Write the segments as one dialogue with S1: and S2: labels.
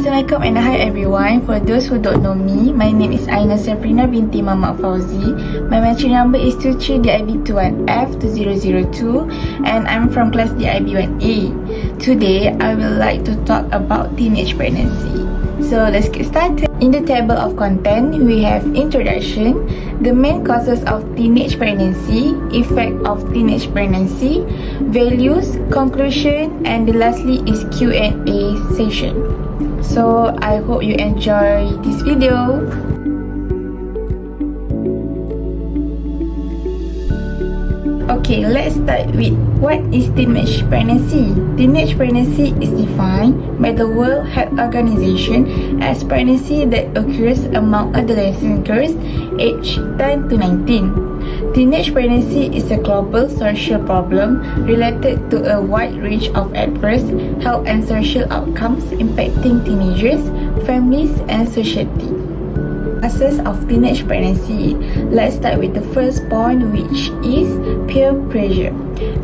S1: Assalamualaikum and hi everyone. For those who don't know me, my name is Aina Safrina binti Mama Fauzi. My matching number is 23DIB21F2002 and I'm from class DIB1A. Today, I will like to talk about teenage pregnancy. So let's get started. In the table of content, we have introduction, the main causes of teenage pregnancy, effect of teenage pregnancy, values, conclusion, and lastly is Q&A session. So I hope you enjoy this video. Okay, let's start with what is teenage pregnancy. Teenage pregnancy is defined by the World Health Organization as pregnancy that occurs among adolescent girls aged 10 to 19. Teenage pregnancy is a global social problem related to a wide range of adverse health and social outcomes impacting teenagers, families, and society. Causes of teenage pregnancy. Let's start with the first point, which is peer pressure.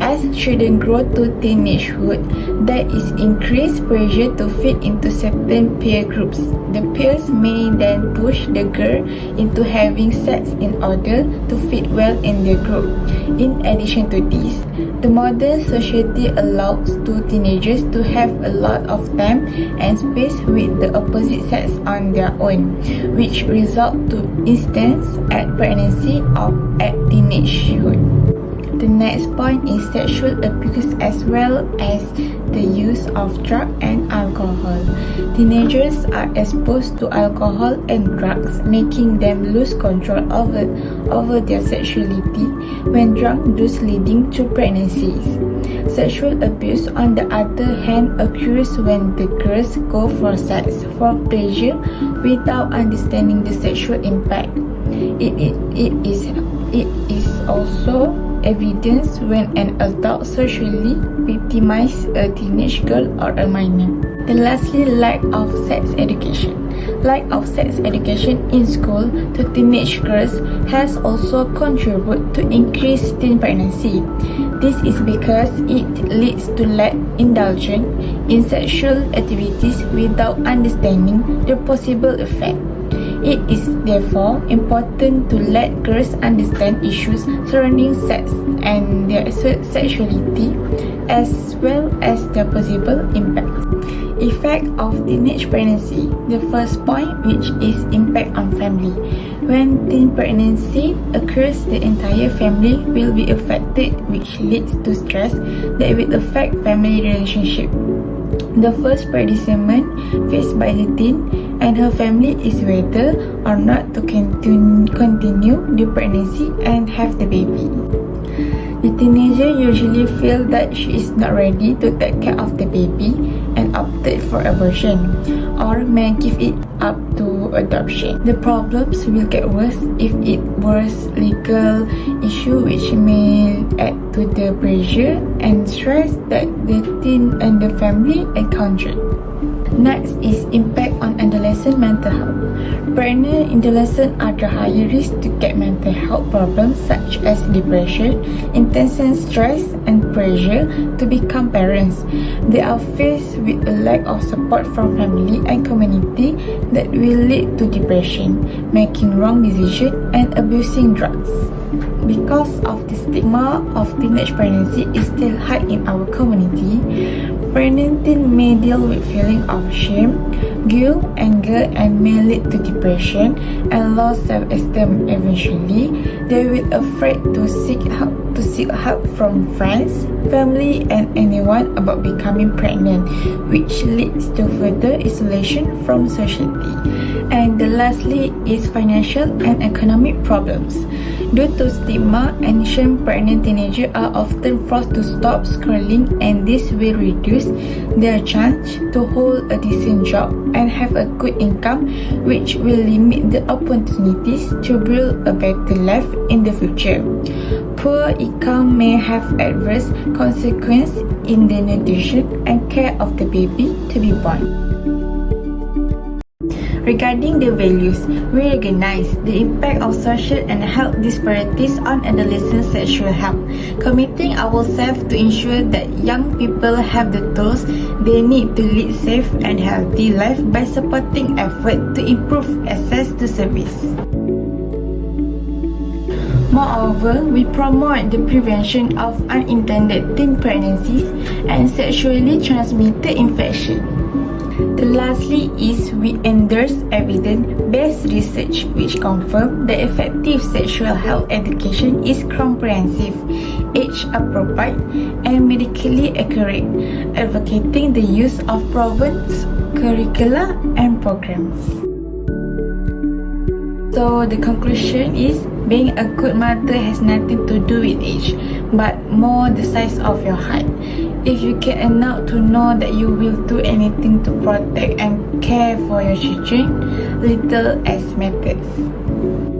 S1: As children grow to teenagehood, there is increased pressure to fit into certain peer groups. The peers may then push the girl into having sex in order to fit well in the group. In addition to this, the modern society allows two teenagers to have a lot of time and space with the opposite sex on their own, which result to instance at pregnancy or at teenagehood. The next point is sexual abuse as well as the use of drug and alcohol. Teenagers are exposed to alcohol and drugs, making them lose control over their sexuality when drunk, thus leading to pregnancies. Sexual abuse, on the other hand, occurs when the girls go for sex for pleasure without understanding the sexual impact. It is also evidence when an adult sexually victimizes a teenage girl or a minor. And lastly, lack of sex education. Lack of sex education in school to teenage girls has also contributed to increased teen pregnancy. This is because it leads to lack indulgence in sexual activities without understanding the possible effect. It is therefore important to let girls understand issues surrounding sex and their sexuality as well as their possible impact. Effect of teenage pregnancy. The first point, which is impact on family. When teen pregnancy occurs, the entire family will be affected, which leads to stress that will affect family relationship. The first predicament faced by the teen and her family is whether or not to continue the pregnancy and have the baby. The teenager usually feels that she is not ready to take care of the baby and opted for abortion, or may give it up to adoption. The problems will get worse if it was legal issue, which may add to the pressure and stress that the teen and the family encountered. Next is impact on adolescent mental health. Pregnant adolescents are the higher risk to get mental health problems such as depression, intense stress, and pressure to become parents. They are faced with a lack of support from family and community that will lead to depression, making wrong decisions, and abusing drugs. Because of the stigma of teenage pregnancy is still high in our community, pregnant teens may deal with feeling of shame, guilt, anger, and may lead to depression and low self-esteem. Eventually, they will afraid to seek help from friends, family, and anyone about becoming pregnant, which leads to further isolation from society. And lastly is financial and economic problems. Due to stigma and shame, pregnant teenagers are often forced to stop schooling, and this will reduce their chance to hold a decent job and have a good income, which will limit the opportunities to build a better life in the future. Poor income may have adverse consequences in the nutrition and care of the baby to be born. Regarding the values, we recognize the impact of social and health disparities on adolescent sexual health, committing ourselves to ensure that young people have the tools they need to lead safe and healthy life by supporting efforts to improve access to service. Moreover, we promote the prevention of unintended teen pregnancies and sexually transmitted infection. Lastly is we endorse evidence-based research which confirm that effective sexual health education is comprehensive, age-appropriate, and medically accurate, advocating the use of proven curricula and programs. So the conclusion is, being a good mother has nothing to do with age, but more the size of your heart. If you care enough to know that you will do anything to protect and care for your children, little as matters.